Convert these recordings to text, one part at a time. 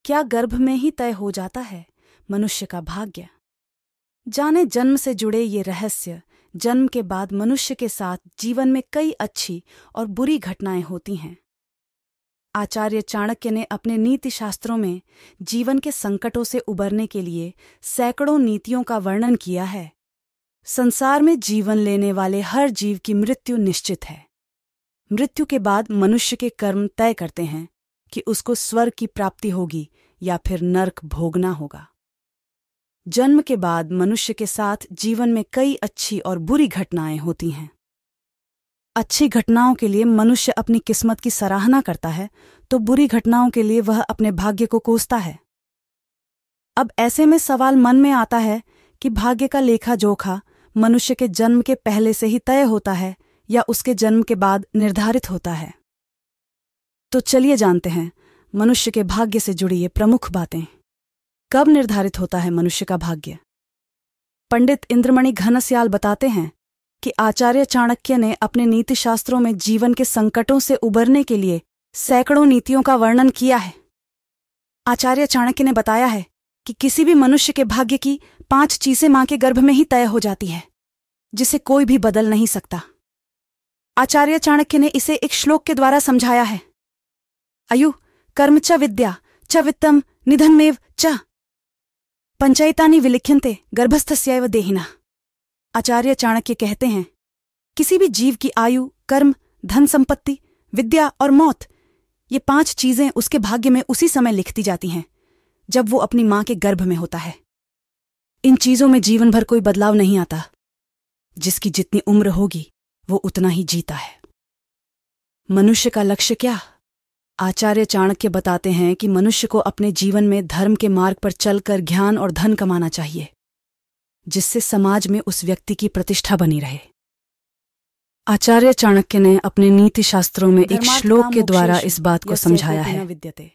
क्या गर्भ में ही तय हो जाता है मनुष्य का भाग्य? जाने जन्म से जुड़े ये रहस्य। जन्म के बाद मनुष्य के साथ जीवन में कई अच्छी और बुरी घटनाएं होती हैं। आचार्य चाणक्य ने अपने नीति शास्त्रों में जीवन के संकटों से उबरने के लिए सैकड़ों नीतियों का वर्णन किया है। संसार में जीवन लेने वाले हर जीव की मृत्यु निश्चित है। मृत्यु के बाद मनुष्य के कर्म तय करते हैं कि उसको स्वर्ग की प्राप्ति होगी या फिर नरक भोगना होगा। जन्म के बाद मनुष्य के साथ जीवन में कई अच्छी और बुरी घटनाएं होती हैं। अच्छी घटनाओं के लिए मनुष्य अपनी किस्मत की सराहना करता है, तो बुरी घटनाओं के लिए वह अपने भाग्य को कोसता है। अब ऐसे में सवाल मन में आता है कि भाग्य का लेखा जोखा मनुष्य के जन्म के पहले से ही तय होता है या उसके जन्म के बाद निर्धारित होता है। तो चलिए जानते हैं मनुष्य के भाग्य से जुड़ी ये प्रमुख बातें। कब निर्धारित होता है मनुष्य का भाग्य? पंडित इंद्रमणि घनश्याल बताते हैं कि आचार्य चाणक्य ने अपने नीति शास्त्रों में जीवन के संकटों से उबरने के लिए सैकड़ों नीतियों का वर्णन किया है। आचार्य चाणक्य ने बताया है कि किसी भी मनुष्य के भाग्य की 5 चीजें मां के गर्भ में ही तय हो जाती है, जिसे कोई भी बदल नहीं सकता। आचार्य चाणक्य ने इसे एक श्लोक के द्वारा समझाया है। अयु कर्म च विद्या च वित्तम निधनमेव च पंचैतानि विलिख्यन्ते गर्भस्थस्यैव देहिनः। आचार्य चाणक्य कहते हैं, किसी भी जीव की आयु, कर्म, धन संपत्ति, विद्या और मौत, ये 5 चीजें उसके भाग्य में उसी समय लिखती जाती हैं जब वो अपनी मां के गर्भ में होता है। इन चीजों में जीवन भर कोई बदलाव नहीं आता। जिसकी जितनी उम्र होगी वो उतना ही जीता है। मनुष्य का लक्ष्य क्या? आचार्य चाणक्य बताते हैं कि मनुष्य को अपने जीवन में धर्म के मार्ग पर चलकर ज्ञान और धन कमाना चाहिए, जिससे समाज में उस व्यक्ति की प्रतिष्ठा बनी रहे। आचार्य चाणक्य ने अपने नीति शास्त्रों में एक श्लोक के द्वारा इस बात को समझाया है।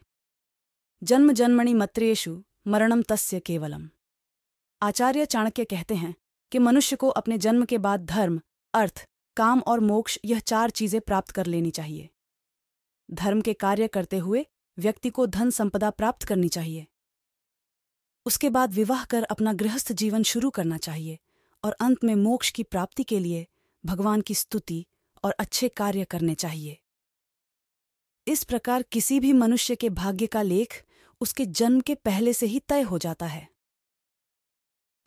जन्म जन्मणि मत्रेषु मरणम तस्य केवलम। आचार्य चाणक्य कहते हैं कि मनुष्य को अपने जन्म के बाद धर्म, अर्थ, काम और मोक्ष, यह 4 चीजें प्राप्त कर लेनी चाहिए। धर्म के कार्य करते हुए व्यक्ति को धन संपदा प्राप्त करनी चाहिए। उसके बाद विवाह कर अपना गृहस्थ जीवन शुरू करना चाहिए और अंत में मोक्ष की प्राप्ति के लिए भगवान की स्तुति और अच्छे कार्य करने चाहिए। इस प्रकार किसी भी मनुष्य के भाग्य का लेख उसके जन्म के पहले से ही तय हो जाता है।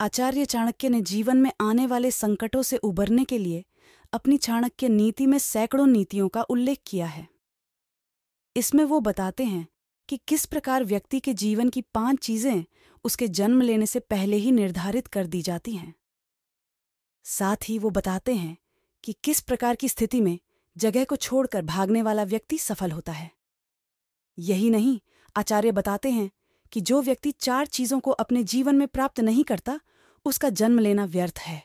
आचार्य चाणक्य ने जीवन में आने वाले संकटों से उबरने के लिए अपनी चाणक्य नीति में सैकड़ों नीतियों का उल्लेख किया है। इसमें वो बताते हैं कि किस प्रकार व्यक्ति के जीवन की 5 चीजें उसके जन्म लेने से पहले ही निर्धारित कर दी जाती हैं। साथ ही वो बताते हैं कि किस प्रकार की स्थिति में जगह को छोड़कर भागने वाला व्यक्ति सफल होता है। यही नहीं, आचार्य बताते हैं कि जो व्यक्ति 4 चीजों को अपने जीवन में प्राप्त नहीं करता, उसका जन्म लेना व्यर्थ है।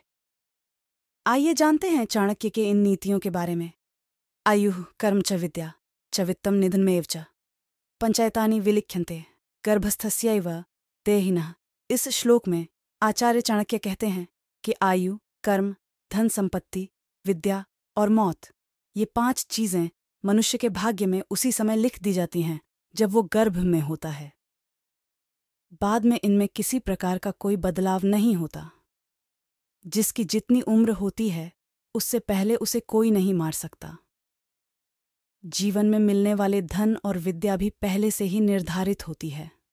आइए जानते हैं चाणक्य के इन नीतियों के बारे में। आयुः कर्म च विद्या च वित्तम निधनमेव च पंचैतानि विलिख्यन्ते गर्भस्थस्यैव देहिनः। इस श्लोक में आचार्य चाणक्य कहते हैं कि आयु, कर्म, धन संपत्ति, विद्या और मौत, ये 5 चीजें मनुष्य के भाग्य में उसी समय लिख दी जाती हैं जब वो गर्भ में होता है। बाद में इनमें किसी प्रकार का कोई बदलाव नहीं होता। जिसकी जितनी उम्र होती है उससे पहले उसे कोई नहीं मार सकता। जीवन में मिलने वाले धन और विद्या भी पहले से ही निर्धारित होती है।